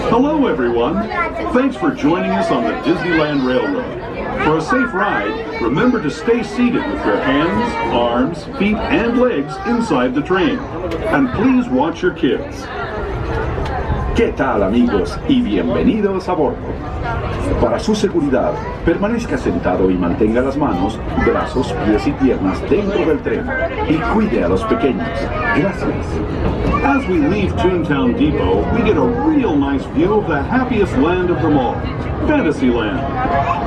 Hello everyone! Thanks for joining us on the Disneyland Railroad. For a safe ride, remember to stay seated with your hands, arms, feet, and legs inside the train. And please watch your kids. ¿Qué tal, amigos? Y bienvenidos a bordo. Para su seguridad, permanezca sentado y mantenga las manos, brazos, pies y piernas dentro del tren. Y cuide a los pequeños. Gracias. As we leave Toontown Depot, we get a real nice view of the happiest land of them all, Fantasyland.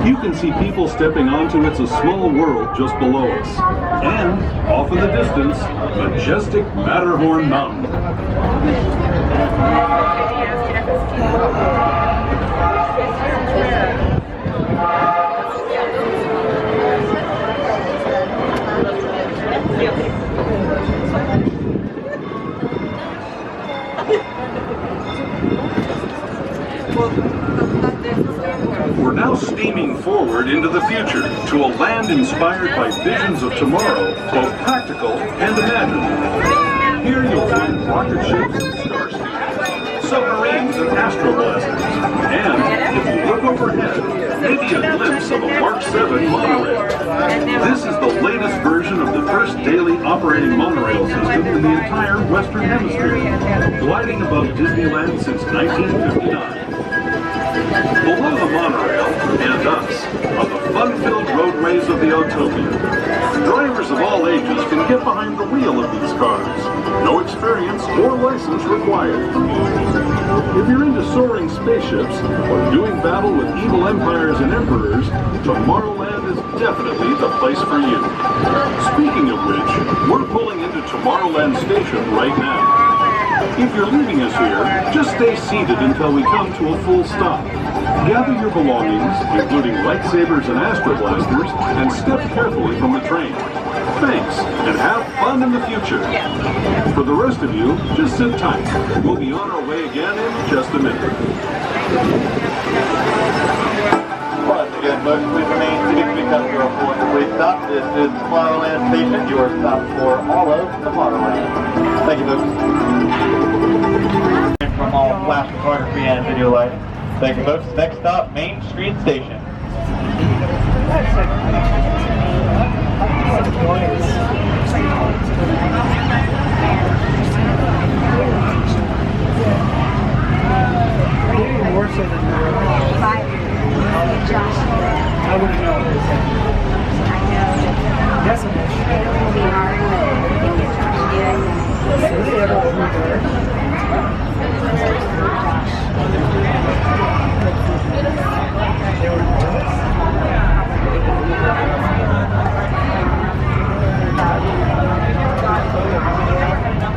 You can see people stepping onto It's a Small World just below us. And, off in the distance, majestic Matterhorn Mountain. We're now steaming forward into the future to a land inspired by visions of tomorrow, both practical and imagined. Here you'll find rocket ships and starships, submarines and astroblasters, and if you look overhead, maybe a glimpse of a Mark 7 monorail. This is the latest version of the first daily operating monorail system in the entire Western Hemisphere, gliding above Disneyland since 1959. Below the monorail, and us, are the fun-filled roadways of the Autopia. Drivers of all ages can get behind the wheel of these cars. No experience or license required. If you're into soaring spaceships or doing battle with evil empires and emperors, Tomorrowland is definitely the place for you. Speaking of which, we're pulling into Tomorrowland Station right now. If you're leaving us here, just stay seated until we come to a full stop. Gather your belongings, including lightsabers and astroblasters, and step carefully from the train. Thanks, and have fun in the future. For the rest of you, just sit tight. We'll be on our way again in just a minute. Once again, folks, please remain seated because you are pulling your way stop. This is Tomorrowland Station, your stop for all of Tomorrowland. Thank you, folks. From all flash photography and video lighting. Thank you, folks. Next stop, Main Street Station. More so than I wouldn't know. Yes,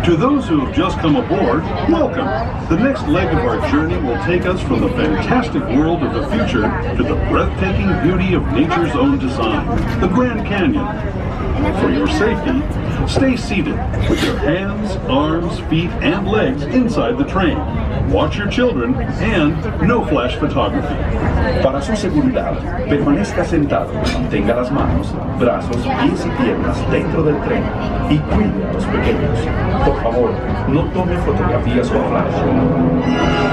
To those who have just come aboard, welcome! The next leg of our journey will take us from the fantastic world of the future to the breathtaking beauty of nature's own design, the Grand Canyon. For your safety, stay seated with your hands, arms, feet, and legs inside the train. Watch your children, and no flash photography. Para su seguridad, permanezca sentado y mantenga las manos, brazos, pies y piernas dentro del tren. Y cuide a los pequeños. Por favor, no tome fotografías con flash.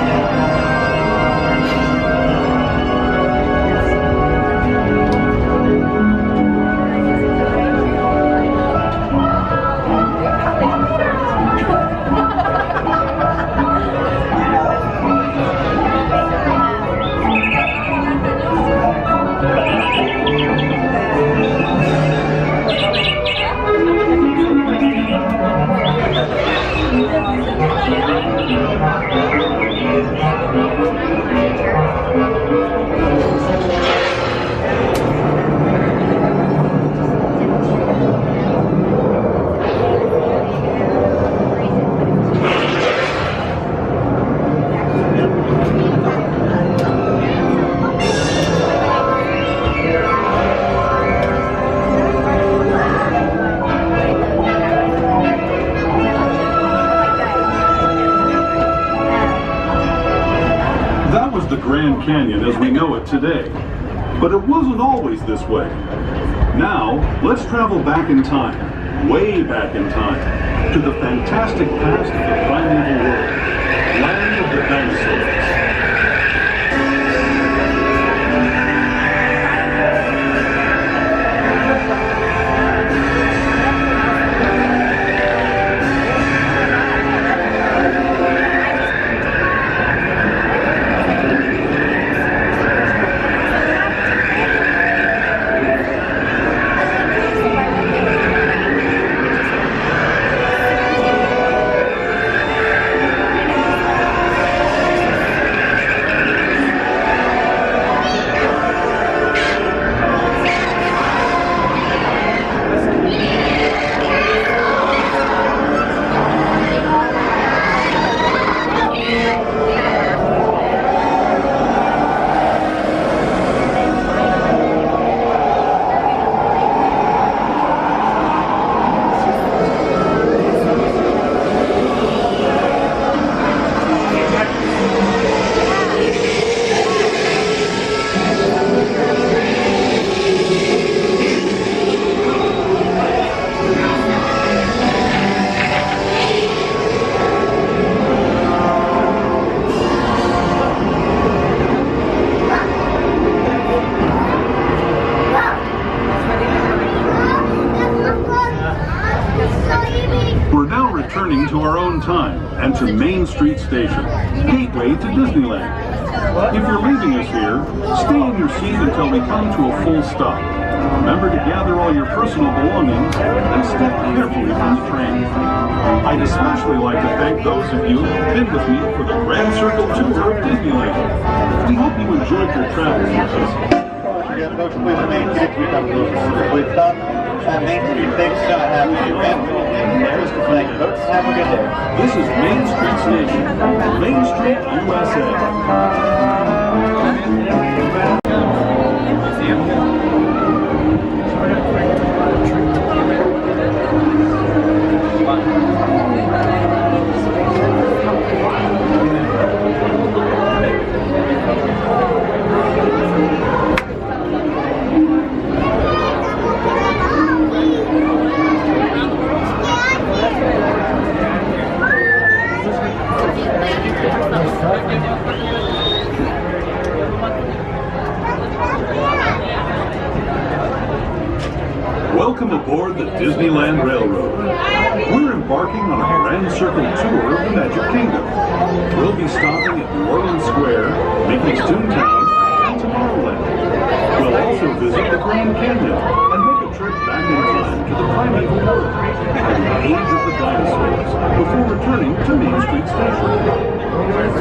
Grand Canyon as we know it today. But it wasn't always this way. Now, let's travel back in time, way back in time, to the fantastic past of the primeval world, land of the dinosaurs. Returning to our own time and to Main Street Station, gateway to Disneyland. If you're leaving us here, stay in your seat until we come to a full stop. Remember to gather all your personal belongings and step carefully from the train. I'd especially like to thank those of you who've been with me for the Grand Circle Tour of Disneyland. We hope you enjoyed your travels with us. Again, folks, please remain seated. We come to a complete stop. Main Street Station, have a good day. Have a good day. This is Main Street Station, Main Street, USA. Welcome aboard the Disneyland Railroad. We're embarking on a Grand Circle tour of the Magic Kingdom. We'll be stopping at New Orleans Square, Mickey's Toontown, and Tomorrowland. We'll also visit the Grand Canyon and make a trip back in time to the primeval world and the age of the dinosaurs before returning to Main Street Station.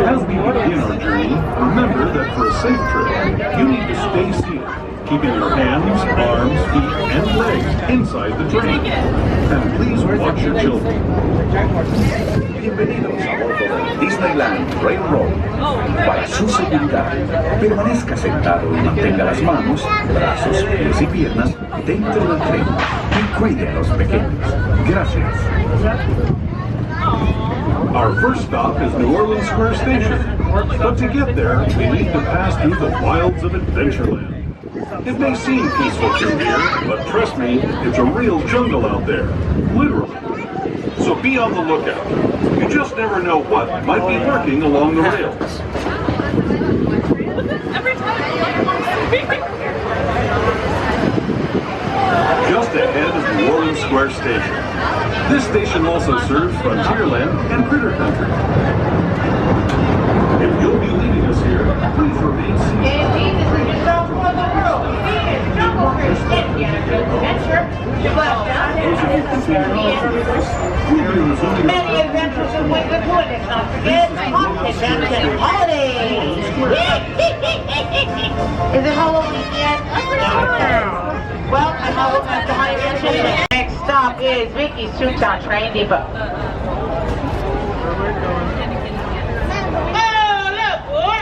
As we begin our journey, remember that for a safe trip, you need to stay seated, keeping your hands, arms, feet, and legs inside the train. And please watch your children. Bienvenidos a bordo del Disneyland Railroad. Para su seguridad, permanezca sentado y mantenga las manos, brazos, pies y piernas dentro del tren y cuide a los pequeños. Gracias. Our first stop is New Orleans Square Station, but to get there, we need to pass through the wilds of Adventureland. It may seem peaceful through here, but trust me, it's a real jungle out there, literally. So be on the lookout. You just never know what might be lurking along the rails. Just ahead is New Orleans Square Station. This station also serves Frontierland and Critter Country. If you'll be leaving us here, please remain seated. Many adventures and what we're doing. Let's not forget competitions and holidays. Is it Halloween yet? Well, I'm almost at the holiday. Next stop is Mickey's Toontown Train Depot. Oh, look, boy!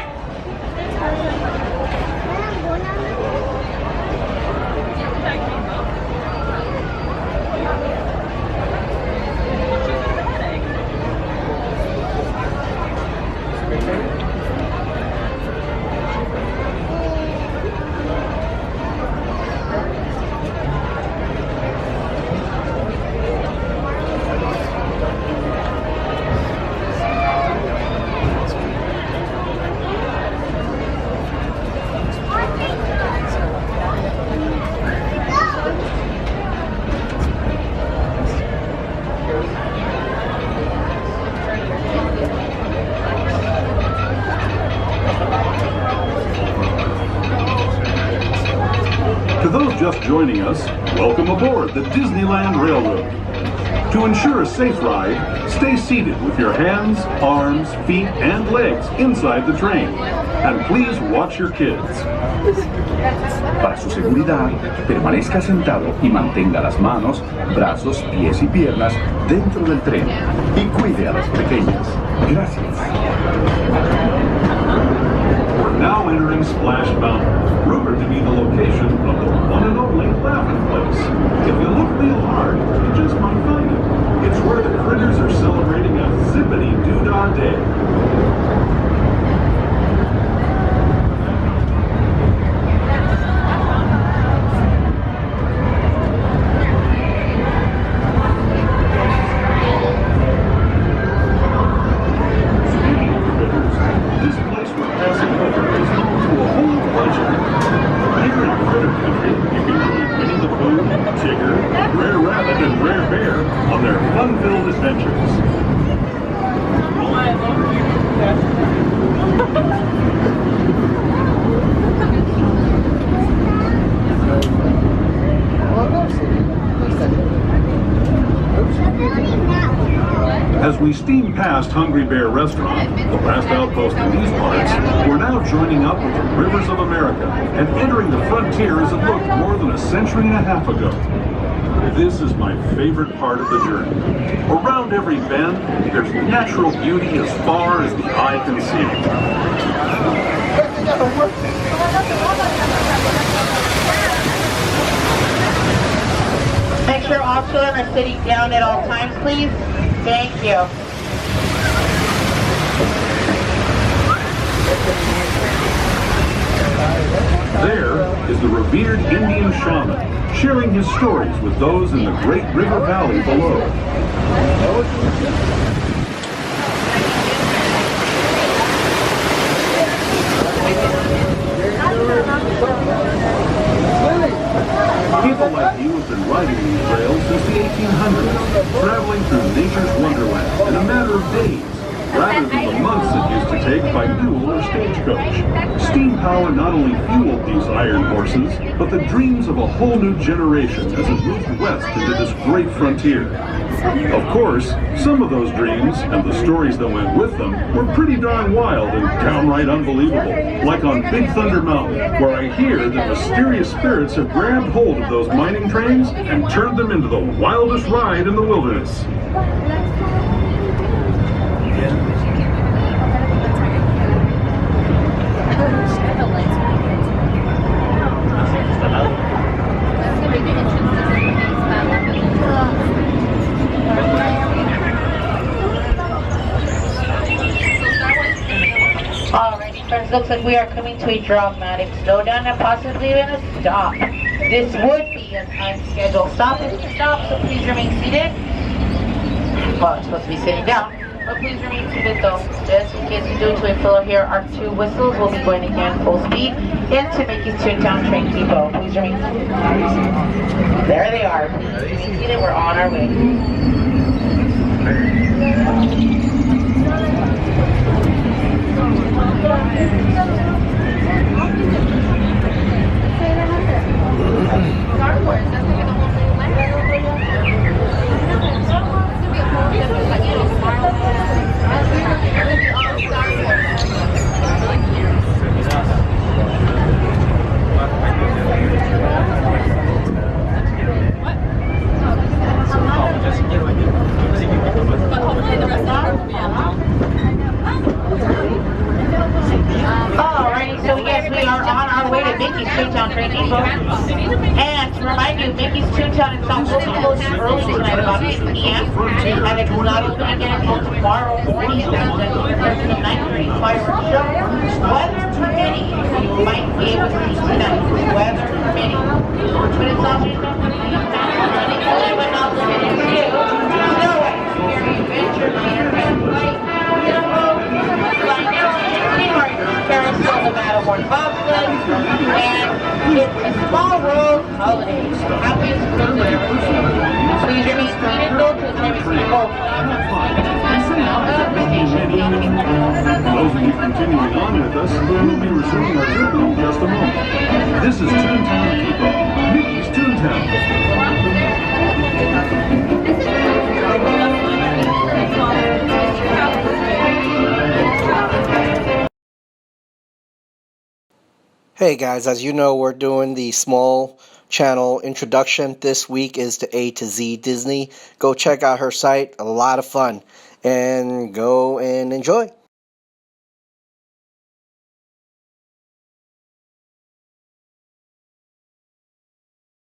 To those just joining us, welcome aboard the Disneyland Railroad. To ensure a safe ride, stay seated with your hands, arms, feet, and legs inside the train. And please watch your kids. Para su seguridad, permanezca sentado y mantenga las manos, brazos, pies y piernas dentro del tren y cuide a las pequeñas. Gracias. We're now entering Splash Mountain, rumored to be the location of the one and only Laughing Place. If you look real hard, you just might find it. It's where the critters are celebrating a zippity-doo-dah day. As we steam past Hungry Bear Restaurant, the last outpost in these parts, we're now joining up with the rivers of America and entering the frontier as it looked more than a century and a half ago. This is my favorite part of the journey. Around every bend, there's natural beauty as far as the eye can see. Make sure all children are sitting down at all times, please. Thank you. There is the revered Indian shaman, sharing his stories with those in the Great River Valley below. People like you have been riding these rails since the 1800s, traveling through nature's wonderland in a matter of days, rather than the months it used to take by mule or stagecoach. Steam power not only fueled these iron horses, but the dreams of a whole new generation as it moved west into this great frontier. Of course, some of those dreams and the stories that went with them were pretty darn wild and downright unbelievable, like on Big Thunder Mountain, where I hear that mysterious spirits have grabbed hold of those mining trains and turned them into the wildest ride in the wilderness. Alrighty, friends, looks like we are coming to a dramatic slowdown and possibly even a stop. This would be an unscheduled stop if we stop, so please remain seated. Well, I'm supposed to be sitting down, but please remain seated though. Just in case we do to a filler here, our two whistles will be going again full speed into Mickey's Toontown Train Depot. Please remain seated. There they are. Please remain seated. We're on our way. Alrighty, so yes, we are on our way to Mickey's Toontown Train Depot. And to remind you, Mickey's Toontown itself will be closing early tonight, about 8 p.m. And it will not open again until tomorrow morning at 9:30 fireworks show. Weather permitting, you might be able to see tonight. Weather permitting. But it's also only but not limited to snow ice, adventure, and flight, carousel, the Matterhorn bobsled, and it's a small world holiday. Happiest cruise ever. Please remain seated though to the next people. Those of you continuing on with us, we'll be resuming our trip in just a moment. This is Toontown Depot. Hey guys, as you know, we're doing the small channel introduction. This week is to A to Z Disney. Go check out her site, a lot of fun, and go and enjoy.